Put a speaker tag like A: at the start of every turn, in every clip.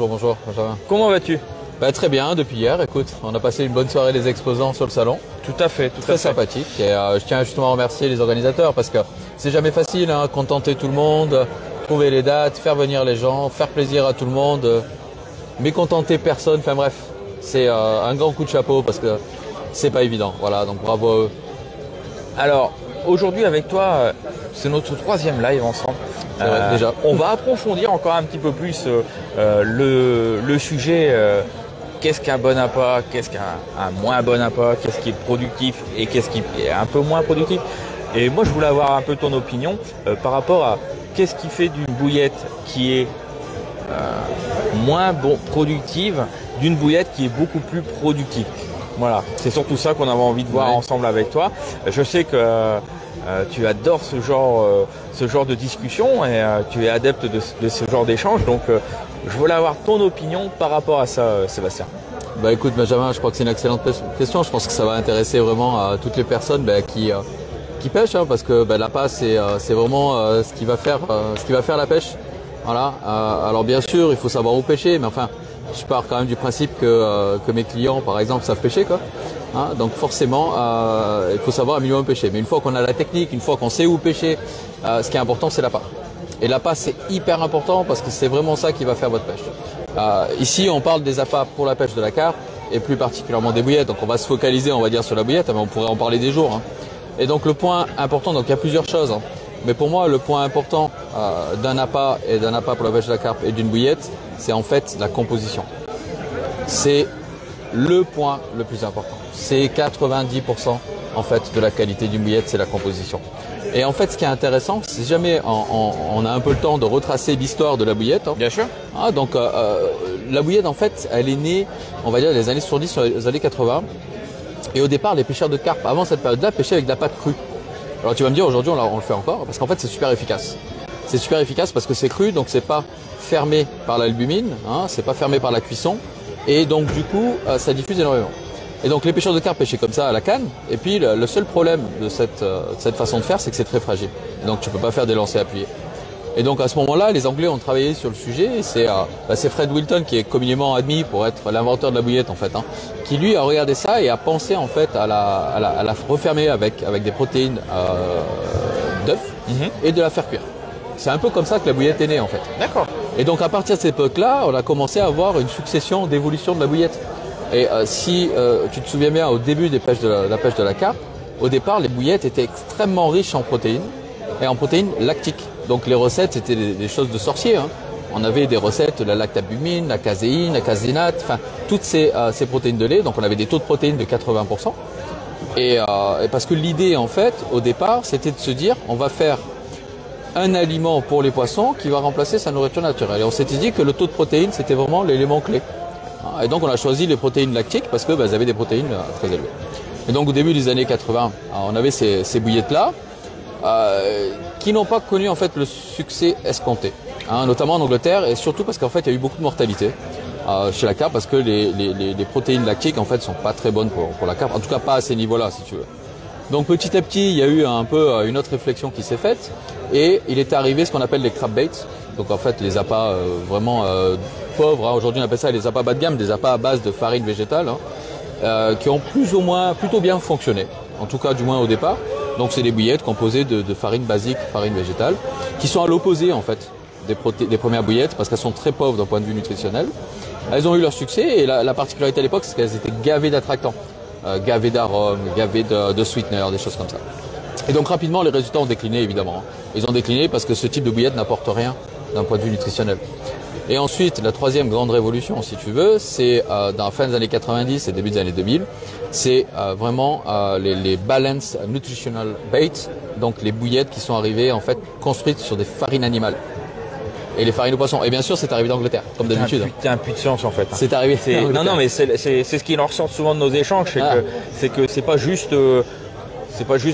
A: Bonjour, bonjour, Benjamin.
B: Comment vas-tu?
A: Très bien, depuis hier, écoute, on a passé une bonne soirée les exposants sur le salon.
B: Tout à fait,
A: très sympathique. Et je tiens justement à remercier les organisateurs parce que c'est jamais facile, hein, contenter tout le monde, trouver les dates, faire venir les gens, faire plaisir à tout le monde, mécontenter personne, enfin bref, c'est un grand coup de chapeau parce que c'est pas évident. Voilà, donc bravo à eux.
B: Alors, aujourd'hui avec toi, c'est notre troisième live ensemble.
A: Déjà.
B: On va approfondir encore un petit peu plus le sujet. Qu'est-ce qu'un bon appât, qu'est-ce qu'un moins bon appât, qu'est-ce qui est productif et qu'est-ce qui est un peu moins productif. Et moi, je voulais avoir un peu ton opinion par rapport à qu'est-ce qui fait d'une bouillette qui est moins productive d'une bouillette qui est beaucoup plus productive. Voilà, c'est surtout ça qu'on avait envie de voir ensemble avec toi. Je sais que tu adores ce genre de discussion et tu es adepte de ce genre d'échange. Donc, je voulais avoir ton opinion par rapport à ça, Sébastien.
A: Écoute, Benjamin, je crois que c'est une excellente question. Je pense que ça va intéresser vraiment toutes les personnes qui pêchent, hein, parce que l'appât, c'est vraiment ce qui va faire la pêche. Voilà. Alors bien sûr, il faut savoir où pêcher, mais enfin, je pars quand même du principe que mes clients, par exemple, savent pêcher, quoi. Hein, donc forcément, il faut savoir un minimum pêcher. Mais une fois qu'on a la technique, une fois qu'on sait où pêcher, ce qui est important, c'est l'appât. Et l'appât, c'est hyper important parce que c'est vraiment ça qui va faire votre pêche. Ici, on parle des appâts pour la pêche de la carpe et plus particulièrement des bouillettes. Donc on va se focaliser, on va dire, sur la bouillette, mais on pourrait en parler des jours. Hein. Et donc le point important, donc il y a plusieurs choses. Hein. Mais pour moi, le point important d'un appât et d'un appât pour la pêche de la carpe et d'une bouillette, c'est en fait la composition. C'est le point le plus important. C'est 90% en fait de la qualité d'une bouillette, c'est la composition. Et en fait, ce qui est intéressant, si jamais on a un peu le temps de retracer l'histoire de la bouillette. Hein.
B: Bien sûr.
A: Ah, donc la bouillette, en fait, elle est née, on va dire, les années 70, sur les années 80. Et au départ, les pêcheurs de carpe, avant cette période-là, pêchaient avec de la pâte crue. Alors tu vas me dire, aujourd'hui, on le fait encore, parce qu'en fait, c'est super efficace. C'est super efficace parce que c'est cru, donc c'est pas fermé par l'albumine, hein, c'est pas fermé par la cuisson. Et donc, du coup, ça diffuse énormément. Et donc les pêcheurs de carpe pêchaient comme ça à la canne. Et puis le seul problème de cette façon de faire, c'est que c'est très fragile. Et donc tu peux pas faire des lancers appuyés. Et donc à ce moment-là, les Anglais ont travaillé sur le sujet. C'est Fred Wilton qui est communément admis pour être l'inventeur de la bouillette en fait, hein, qui lui a regardé ça et a pensé en fait à la refermer avec des protéines d'œufs et de la faire cuire. C'est un peu comme ça que la bouillette est née en fait.
B: D'accord.
A: Et donc à partir de cette époque-là, on a commencé à avoir une succession d'évolutions de la bouillette. Et si tu te souviens bien, au début des pêches de la pêche de la carpe, au départ, les bouillettes étaient extrêmement riches en protéines et en protéines lactiques. Donc les recettes étaient des choses de sorciers. Hein. On avait des recettes, la lactabumine, la caséine, la casénate, enfin toutes ces protéines de lait. Donc on avait des taux de protéines de 80%. Et parce que l'idée, en fait, au départ, c'était de se dire, on va faire un aliment pour les poissons qui va remplacer sa nourriture naturelle. Et on s'était dit que le taux de protéines, c'était vraiment l'élément clé. Et donc on a choisi les protéines lactiques parce qu'elles avaient des protéines très élevées. Et donc au début des années 80, on avait ces bouillettes-là qui n'ont pas connu en fait le succès escompté, hein, notamment en Angleterre et surtout parce qu'en fait il y a eu beaucoup de mortalité chez la carpe parce que les protéines lactiques en fait sont pas très bonnes pour la carpe, en tout cas pas à ces niveaux-là si tu veux. Donc petit à petit il y a eu un peu une autre réflexion qui s'est faite et il est arrivé ce qu'on appelle les crab baits, donc en fait les appâts vraiment pauvres, hein. Aujourd'hui on appelle ça les appâts bas de gamme, des appâts à base de farine végétale, hein, qui ont plus ou moins plutôt bien fonctionné, en tout cas du moins au départ. Donc c'est des bouillettes composées de farine basique, farine végétale, qui sont à l'opposé en fait des premières bouillettes parce qu'elles sont très pauvres d'un point de vue nutritionnel. Elles ont eu leur succès et la particularité à l'époque c'est qu'elles étaient gavées d'attractants, gavées d'arômes, gavées de sweeteners, des choses comme ça. Et donc rapidement les résultats ont décliné évidemment. Ils ont décliné parce que ce type de bouillette n'apporte rien d'un point de vue nutritionnel. Et ensuite, la troisième grande révolution, si tu veux, c'est dans la fin des années 90 et début des années 2000, c'est vraiment les Balanced Nutritional Baits, donc les bouillettes qui sont arrivées en fait construites sur des farines animales. Et les farines de poisson. Et bien sûr, c'est arrivé d'Angleterre, comme d'habitude.
B: C'est un puits de science en fait.
A: C'est arrivé.
B: Non, mais c'est ce qui en ressort souvent de nos échanges, c'est que c'est pas juste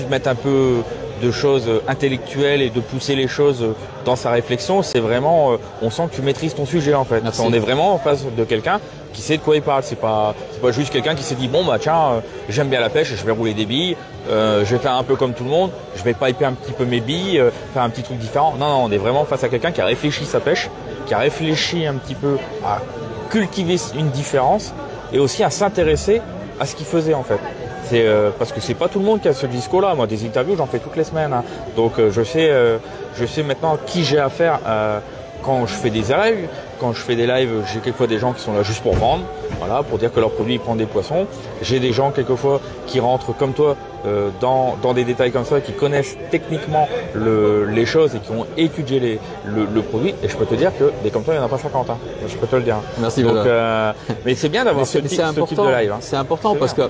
B: mettre un peu de choses intellectuelles et de pousser les choses dans sa réflexion, c'est vraiment, on sent que tu maîtrises ton sujet en fait.
A: Merci.
B: On est vraiment en face de quelqu'un qui sait de quoi il parle. C'est pas juste quelqu'un qui s'est dit bon bah tiens, j'aime bien la pêche, je vais rouler des billes, je vais faire un peu comme tout le monde, je vais piper un petit peu mes billes, faire un petit truc différent. Non, on est vraiment face à quelqu'un qui a réfléchi sa pêche, qui a réfléchi un petit peu à cultiver une différence et aussi à s'intéresser à ce qu'ils faisaient en fait. C'est parce que c'est pas tout le monde qui a ce discours-là. Moi, des interviews, j'en fais toutes les semaines. Hein. Donc, je sais maintenant qui j'ai affaire quand je fais des lives. Quand je fais des lives, j'ai quelquefois des gens qui sont là juste pour vendre, voilà, pour dire que leur produit prend des poissons. J'ai des gens quelquefois qui rentrent comme toi dans des détails comme ça, qui connaissent techniquement les choses et qui ont étudié le produit. Et je peux te dire que des comme toi, il n'y en a pas 50. Hein. Je peux te le dire.
A: Merci.
B: Donc, mais c'est bien d'avoir ce type de live. Hein.
A: C'est important parce que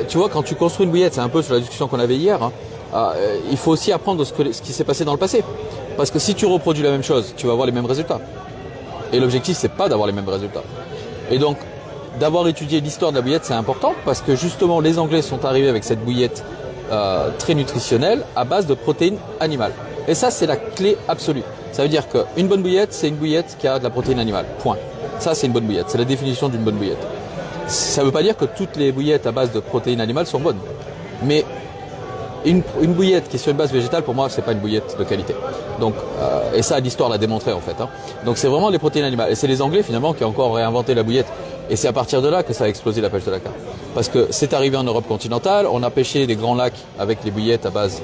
A: tu vois, quand tu construis une bouillette, c'est un peu sur la discussion qu'on avait hier. Hein, il faut aussi apprendre ce qui s'est passé dans le passé. Parce que si tu reproduis la même chose, tu vas avoir les mêmes résultats. Et l'objectif, c'est pas d'avoir les mêmes résultats. Et donc, d'avoir étudié l'histoire de la bouillette, c'est important parce que justement, les Anglais sont arrivés avec cette bouillette très nutritionnelle à base de protéines animales. Et ça, c'est la clé absolue. Ça veut dire qu'une bonne bouillette, c'est une bouillette qui a de la protéine animale. Point. Ça, c'est une bonne bouillette. C'est la définition d'une bonne bouillette. Ça ne veut pas dire que toutes les bouillettes à base de protéines animales sont bonnes. Mais une bouillette qui est sur une base végétale, pour moi, c'est pas une bouillette de qualité. Donc, et ça, l'histoire l'a démontré en fait. Hein. Donc, c'est vraiment les protéines animales. Et c'est les Anglais finalement qui ont encore réinventé la bouillette. Et c'est à partir de là que ça a explosé la pêche de la carpe. Parce que c'est arrivé en Europe continentale, on a pêché des grands lacs avec les bouillettes à base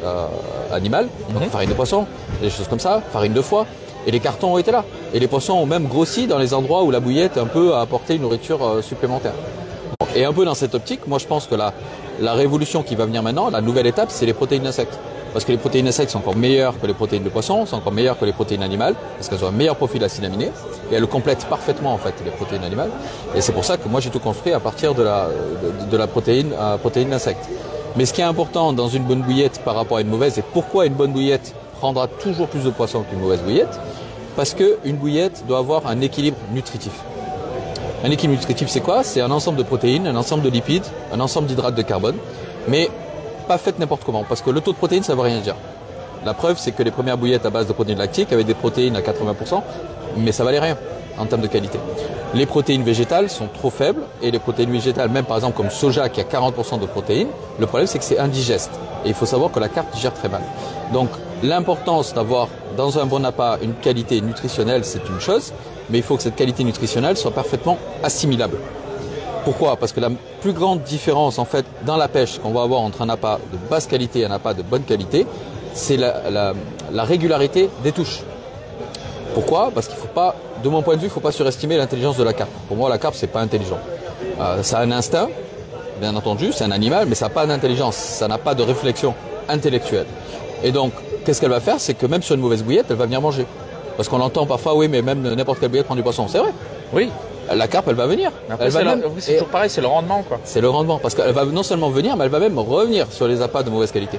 A: animale, donc farine de poisson, des choses comme ça, farine de foie. Et les cartons ont été là. Et les poissons ont même grossi dans les endroits où la bouillette un peu a apporté une nourriture supplémentaire. Et un peu dans cette optique, moi je pense que la révolution qui va venir maintenant, la nouvelle étape, c'est les protéines d'insectes. Parce que les protéines d'insectes sont encore meilleures que les protéines de poisson, sont encore meilleures que les protéines animales, parce qu'elles ont un meilleur profil acide aminé, et elles complètent parfaitement en fait les protéines animales. Et c'est pour ça que moi j'ai tout construit à partir de la protéine d'insectes. Mais ce qui est important dans une bonne bouillette par rapport à une mauvaise, et pourquoi une bonne bouillette prendra toujours plus de poissons qu'une mauvaise bouillette, parce qu'une bouillette doit avoir un équilibre nutritif. Un équilibre nutritif, c'est quoi? C'est un ensemble de protéines, un ensemble de lipides, un ensemble d'hydrates de carbone, mais pas fait n'importe comment, parce que le taux de protéines, ça ne veut rien dire. La preuve, c'est que les premières bouillettes à base de protéines lactiques avaient des protéines à 80%, mais ça valait rien en termes de qualité. Les protéines végétales sont trop faibles, et les protéines végétales, même par exemple comme soja qui a 40% de protéines, le problème c'est que c'est indigeste. Et il faut savoir que la carpe digère très mal. Donc l'importance d'avoir dans un bon appât une qualité nutritionnelle, c'est une chose, mais il faut que cette qualité nutritionnelle soit parfaitement assimilable. Pourquoi? Parce que la plus grande différence en fait dans la pêche qu'on va avoir entre un appât de basse qualité et un appât de bonne qualité, c'est la régularité des touches. Pourquoi? Parce qu'il faut pas, de mon point de vue, il ne faut pas surestimer l'intelligence de la carpe. Pour moi, la carpe, c'est pas intelligent. Ça a un instinct, bien entendu, c'est un animal, mais ça n'a pas d'intelligence, ça n'a pas de réflexion intellectuelle. Et donc, qu'est-ce qu'elle va faire? C'est que même sur une mauvaise bouillette, elle va venir manger. Parce qu'on entend parfois, oui, mais même n'importe quelle bouillette prend du poisson. C'est vrai.
B: Oui.
A: La carpe, elle va venir.
B: C'est toujours pareil, c'est le rendement, quoi.
A: C'est le rendement, parce qu'elle va non seulement venir, mais elle va même revenir sur les appâts de mauvaise qualité.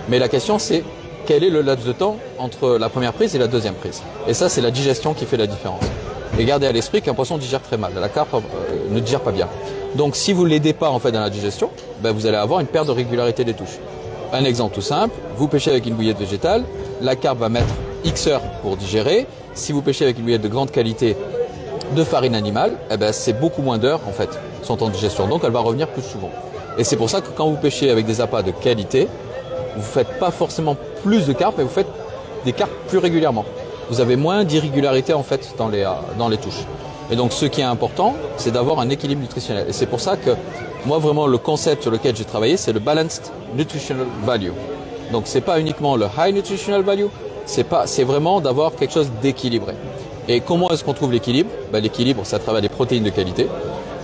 A: Mais la question, c'est quel est le laps de temps entre la première prise et la deuxième prise. Et ça, c'est la digestion qui fait la différence. Et gardez à l'esprit qu'un poisson digère très mal. La carpe ne digère pas bien. Donc, si vous ne l'aidez pas en fait dans la digestion, ben, vous allez avoir une perte de régularité des touches. Un exemple tout simple, vous pêchez avec une bouillette végétale, la carpe va mettre X heures pour digérer. Si vous pêchez avec une bouillette de grande qualité de farine animale, eh ben, c'est beaucoup moins d'heures en fait, son temps de digestion. Donc, elle va revenir plus souvent. Et c'est pour ça que quand vous pêchez avec des appâts de qualité, vous ne faites pas forcément plus de carpes, mais vous faites des carpes plus régulièrement. Vous avez moins d'irrégularité en fait dans les touches. Et donc ce qui est important, c'est d'avoir un équilibre nutritionnel. Et c'est pour ça que moi vraiment le concept sur lequel j'ai travaillé, c'est le Balanced Nutritional Value. Donc c'est pas uniquement le High Nutritional Value, c'est vraiment d'avoir quelque chose d'équilibré. Et comment est-ce qu'on trouve l'équilibre? Ben, l'équilibre, c'est à travers des protéines de qualité.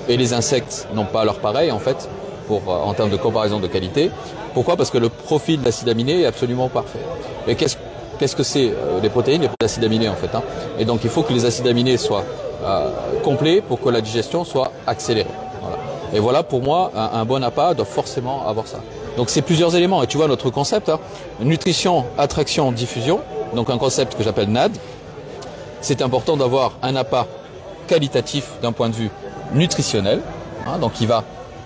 A: Et les insectes n'ont pas leur pareil en fait, en termes de comparaison de qualité. Pourquoi? Parce que le profil d'acide aminé est absolument parfait. Et qu'est-ce que c'est les protéines? Les acides aminés en fait. Hein. Et donc il faut que les acides aminés soient complets pour que la digestion soit accélérée. Voilà. Et voilà, pour moi, un bon appât doit forcément avoir ça. Donc c'est plusieurs éléments. Et tu vois notre concept, hein, nutrition, attraction, diffusion. Donc un concept que j'appelle NAD. C'est important d'avoir un appât qualitatif d'un point de vue nutritionnel. Hein, donc il va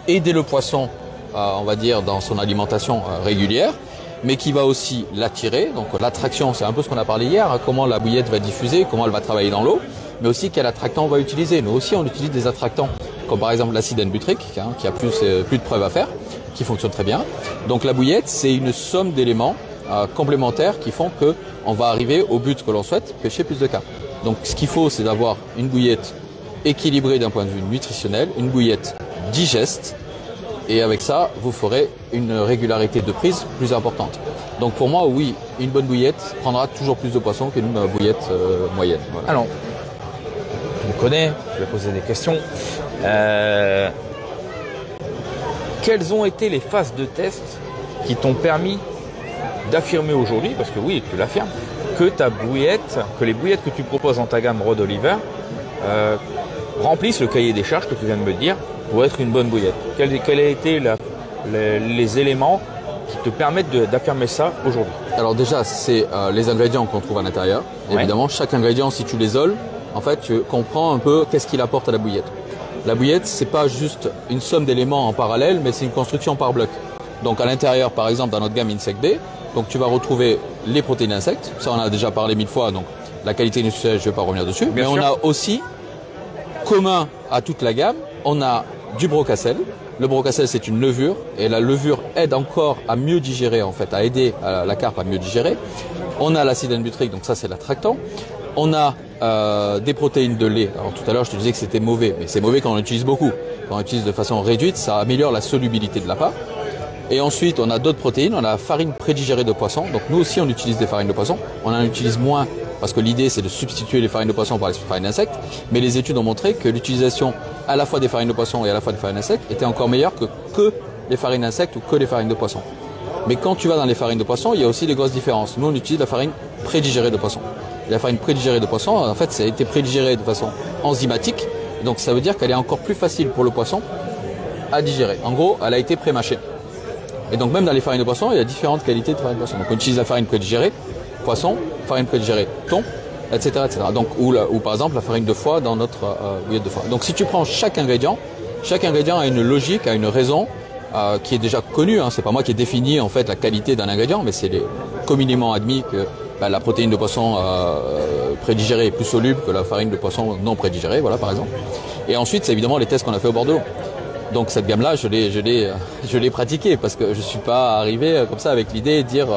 A: aider le poisson, on va dire, dans son alimentation régulière, mais qui va aussi l'attirer. Donc l'attraction, c'est un peu ce qu'on a parlé hier, hein, comment la bouillette va diffuser, comment elle va travailler dans l'eau, mais aussi quel attractant on va utiliser. Nous aussi, on utilise des attractants, comme par exemple l'acide N-butrique, hein, qui a plus de preuves à faire, qui fonctionne très bien. Donc la bouillette, c'est une somme d'éléments complémentaires qui font qu'on va arriver au but que l'on souhaite, pêcher plus de carpes. Donc ce qu'il faut, c'est d'avoir une bouillette équilibrée d'un point de vue nutritionnel, une bouillette digeste, et avec ça, vous ferez une régularité de prise plus importante. Donc pour moi, oui, une bonne bouillette prendra toujours plus de poisson qu'une bouillette moyenne. Voilà.
B: Alors, tu me connais, je vais poser des questions. Quelles ont été les phases de test qui t'ont permis d'affirmer aujourd'hui, parce que oui, tu l'affirmes, que ta bouillette, que les bouillettes que tu proposes dans ta gamme Rod Oliver remplissent le cahier des charges que tu viens de me dire pour être une bonne bouillette. Quels a été les éléments qui te permettent d'affirmer ça aujourd'hui?
A: Alors déjà, c'est les ingrédients qu'on trouve à l'intérieur.
B: Ouais.
A: Évidemment, chaque ingrédient, si tu les oles, en fait, tu comprends un peu qu'est-ce qu'il apporte à la bouillette. La bouillette, c'est pas juste une somme d'éléments en parallèle, mais c'est une construction par bloc. Donc à l'intérieur, par exemple, dans notre gamme Insect Day, donc tu vas retrouver les protéines d'insectes. Ça, on a déjà parlé 1000 fois, donc la qualité nutritionnelle, je ne vais pas revenir dessus. Mais on a aussi, commun à toute la gamme, on a du brocacelle. Le brocacelle, c'est une levure, et la levure aide encore à mieux digérer, en fait, à aider la carpe à mieux digérer. On a l'acide N-butyrique, donc ça, c'est l'attractant. On a des protéines de lait. Alors tout à l'heure, je te disais que c'était mauvais, mais c'est mauvais quand on utilise beaucoup. Quand on utilise de façon réduite, ça améliore la solubilité de la pâte. Et ensuite, on a d'autres protéines. On a la farine prédigérée de poisson. Donc nous aussi, on utilise des farines de poisson. On en utilise moins parce que l'idée, c'est de substituer les farines de poisson par les farines d'insectes. Mais les études ont montré que l'utilisation à la fois des farines de poisson et à la fois des farines d'insectes était encore meilleure que les farines d'insectes ou que les farines de poisson. Mais quand tu vas dans les farines de poisson, il y a aussi des grosses différences. Nous, on utilise la farine prédigérée de poisson. Et la farine prédigérée de poisson, en fait, ça a été prédigéré de façon enzymatique. Donc ça veut dire qu'elle est encore plus facile pour le poisson à digérer. En gros, elle a été pré-mâchée. Et donc même dans les farines de poisson, il y a différentes qualités de farine de poisson. Donc on utilise la farine prédigérée, poisson, farine prédigérée, thon, etc. etc. Donc, ou par exemple la farine de foie dans notre bouillette de foie. Donc si tu prends chaque ingrédient a une logique, a une raison qui est déjà connue. Hein. C'est pas moi qui ai défini en fait la qualité d'un ingrédient, mais c'est communément admis que la protéine de poisson prédigérée est plus soluble que la farine de poisson non prédigérée, voilà par exemple. Et ensuite, c'est évidemment les tests qu'on a fait au bord de l'eau. Donc cette gamme-là, je l'ai pratiquée parce que je suis pas arrivé comme ça avec l'idée de dire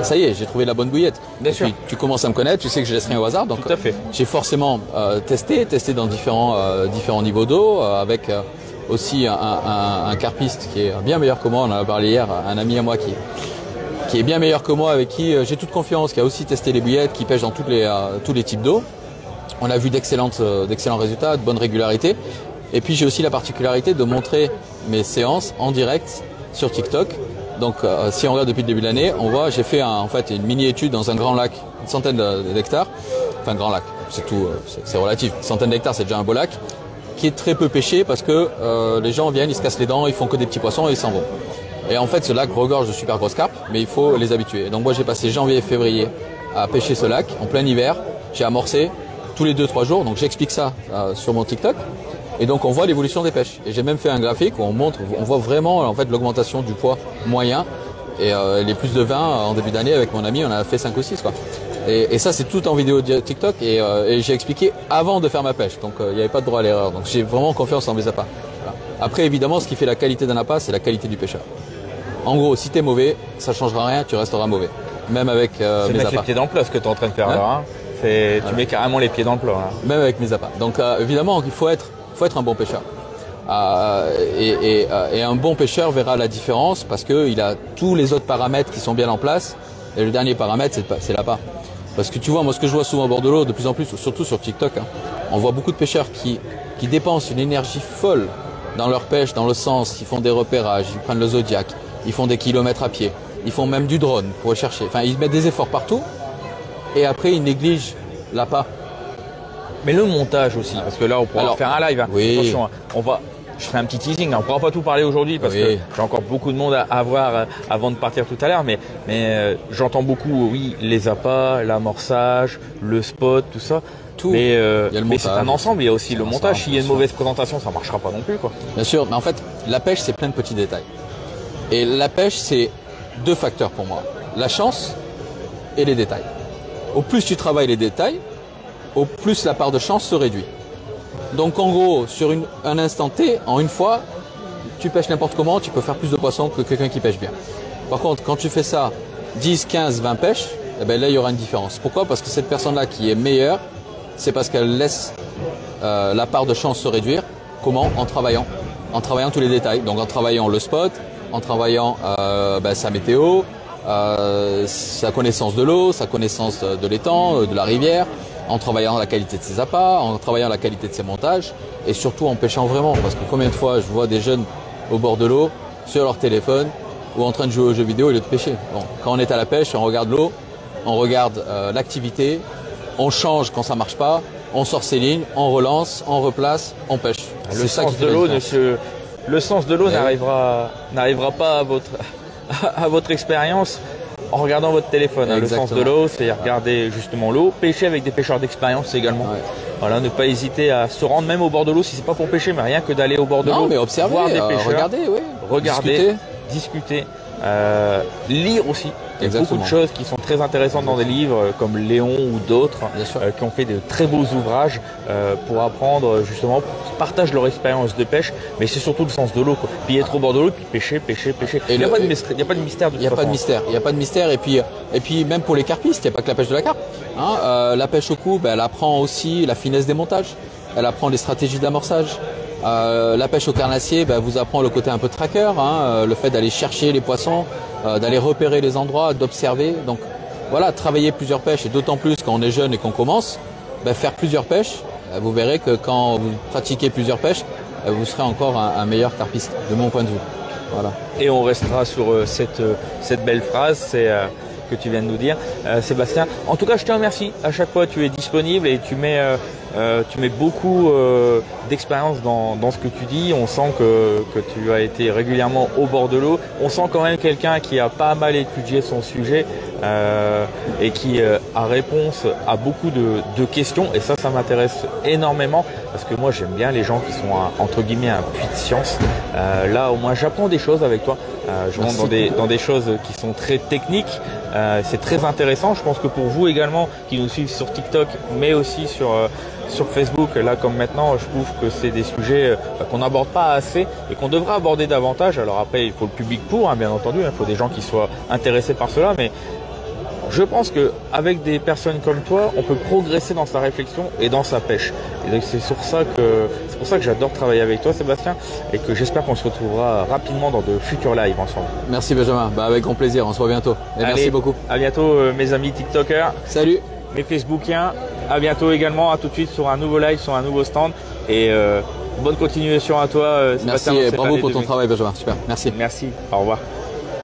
A: ça y est, j'ai trouvé la bonne bouillette.
B: Bien sûr.
A: Puis, tu commences à me connaître, tu sais que je laisse rien au hasard. Donc
B: tout à fait.
A: J'ai forcément testé dans différents niveaux d'eau avec aussi un carpiste qui est bien meilleur que moi. On en a parlé hier, un ami à moi qui est bien meilleur que moi, avec qui j'ai toute confiance, qui a aussi testé les bouillettes, qui pêche dans tous les types d'eau. On a vu d'excellents résultats, de bonne régularité. Et puis j'ai aussi la particularité de montrer mes séances en direct sur TikTok. Donc si on regarde depuis le début de l'année, on voit, j'ai fait en fait une mini-étude dans un grand lac, une centaine d'hectares. Enfin grand lac, c'est tout, c'est relatif. Une centaine d'hectares, c'est déjà un beau lac, qui est très peu pêché parce que les gens viennent, ils se cassent les dents, ils font que des petits poissons et ils s'en vont. Et en fait, ce lac regorge de super grosses carpes, mais il faut les habituer. Et donc moi, j'ai passé janvier et février à pêcher ce lac en plein hiver. J'ai amorcé tous les 2-3 jours, donc j'explique ça sur mon TikTok. Et donc on voit l'évolution des pêches. Et j'ai même fait un graphique où on voit vraiment en fait l'augmentation du poids moyen. Et les plus de 20 en début d'année avec mon ami, on a fait 5 ou 6 quoi. Et ça c'est tout en vidéo TikTok et j'ai expliqué avant de faire ma pêche. Donc il n'y avait pas de droit à l'erreur. Donc j'ai vraiment confiance en mes appâts. Voilà. Après évidemment ce qui fait la qualité d'un appât, c'est la qualité du pêcheur. En gros, si tu es mauvais, ça ne changera rien, tu resteras mauvais. Même avec mes appâts. C'est mettre
B: les pieds dans le plat ce que tu es en train de faire là. Hein. Tu mets carrément les pieds dans le plat. Hein.
A: Même avec mes appâts. Donc évidemment il faut être un bon pêcheur. Et un bon pêcheur verra la différence parce qu'il a tous les autres paramètres qui sont bien en place. Et le dernier paramètre, c'est l'appât. Parce que tu vois, moi ce que je vois souvent au bord de l'eau, de plus en plus, surtout sur TikTok, hein, on voit beaucoup de pêcheurs qui dépensent une énergie folle dans leur pêche, dans le sens, ils font des repérages, ils prennent le Zodiac, ils font des kilomètres à pied, ils font même du drone pour rechercher. Enfin, ils mettent des efforts partout et après ils négligent l'appât.
B: Mais le montage aussi, parce que là on pourra faire un live. Hein.
A: Oui.
B: Attention, je fais un petit teasing, on ne pourra pas tout parler aujourd'hui parce que j'ai encore beaucoup de monde à voir avant de partir tout à l'heure, mais j'entends beaucoup, oui, les appâts, l'amorçage, le spot, tout ça. Tout. Mais c'est un ensemble, il y a aussi le montage. S'il y a une mauvaise présentation, ça ne marchera pas non plus, quoi.
A: Bien sûr, mais en fait, la pêche, c'est plein de petits détails. Et la pêche, c'est 2 facteurs pour moi. La chance et les détails. Au plus tu travailles les détails, au plus la part de chance se réduit. Donc en gros, sur un instant T, en une fois, tu pêches n'importe comment, tu peux faire plus de poissons que quelqu'un qui pêche bien. Par contre, quand tu fais ça 10, 15, 20 pêches, eh ben là il y aura une différence. Pourquoi? Parce que cette personne-là qui est meilleure, c'est parce qu'elle laisse la part de chance se réduire. Comment? En travaillant tous les détails. Donc en travaillant le spot, en travaillant sa météo, sa connaissance de l'eau, sa connaissance de l'étang, de la rivière, en travaillant la qualité de ses appâts, en travaillant la qualité de ses montages et surtout en pêchant vraiment. Parce que combien de fois je vois des jeunes au bord de l'eau, sur leur téléphone ou en train de jouer aux jeux vidéo au lieu de pêcher. Bon, quand on est à la pêche, on regarde l'eau, on regarde l'activité, on change quand ça marche pas, on sort ses lignes, on relance, on replace, on pêche.
B: Le sens de l'eau le sens de l'eau n'arrivera pas à votre expérience en regardant votre téléphone. Le sens de l'eau, c'est regarder justement l'eau, pêcher avec des pêcheurs d'expérience également. Ouais. Voilà, ne pas hésiter à se rendre même au bord de l'eau si c'est pas pour pêcher, mais rien que d'aller au bord de l'eau.
A: Non, mais observer, voir des pêcheurs,
B: regarder, discuter, lire aussi. Il y a beaucoup de choses qui sont très intéressantes dans des livres comme Léon ou d'autres qui ont fait de très beaux ouvrages pour apprendre justement, qui partagent leur expérience de pêche, mais c'est surtout le sens de l'eau. Puis être au bord de l'eau, puis pêcher. Il n'y a pas de mystère. Il n'y a
A: pas de mystère. Et puis même pour les carpistes, il n'y a pas que la pêche de la carpe. La pêche au coup, elle apprend aussi la finesse des montages. Elle apprend les stratégies d'amorçage. La pêche au carnassier vous apprend le côté un peu tracker, le fait d'aller chercher les poissons, d'aller repérer les endroits, d'observer. Donc voilà, travailler plusieurs pêches et d'autant plus quand on est jeune et qu'on commence, faire plusieurs pêches. Vous verrez que quand vous pratiquez plusieurs pêches, vous serez encore un meilleur carpiste, de mon point de vue. Voilà.
B: Et on restera sur cette belle phrase que tu viens de nous dire, Sébastien. En tout cas, je te remercie. À chaque fois, tu es disponible et tu mets beaucoup d'expérience dans ce que tu dis. On sent que tu as été régulièrement au bord de l'eau. On sent quand même quelqu'un qui a pas mal étudié son sujet et qui a réponse à beaucoup de questions. Et ça m'intéresse énormément parce que moi, j'aime bien les gens qui sont entre guillemets un puits de science. Là, au moins, j'apprends des choses avec toi. Je rentre dans des choses qui sont très techniques. C'est très intéressant. Je pense que pour vous également qui nous suivent sur TikTok, mais aussi sur Facebook, là comme maintenant, je trouve que c'est des sujets qu'on n'aborde pas assez et qu'on devrait aborder davantage. Alors après, il faut le public pour, bien entendu, il faut des gens qui soient intéressés par cela, mais je pense qu'avec des personnes comme toi, on peut progresser dans sa réflexion et dans sa pêche. Et donc c'est pour ça que j'adore travailler avec toi, Sébastien, et que j'espère qu'on se retrouvera rapidement dans de futurs lives ensemble.
A: Merci Benjamin, avec grand plaisir, on se voit bientôt. Et merci beaucoup.
B: À bientôt mes amis TikTokers.
A: Salut.
B: Mes Facebookiens, à bientôt également, à tout de suite sur un nouveau live, sur un nouveau stand. Et bonne continuation à toi, Sébastien.
A: Merci et bravo pour ton travail, Benjamin. Super, merci.
B: Merci, au revoir.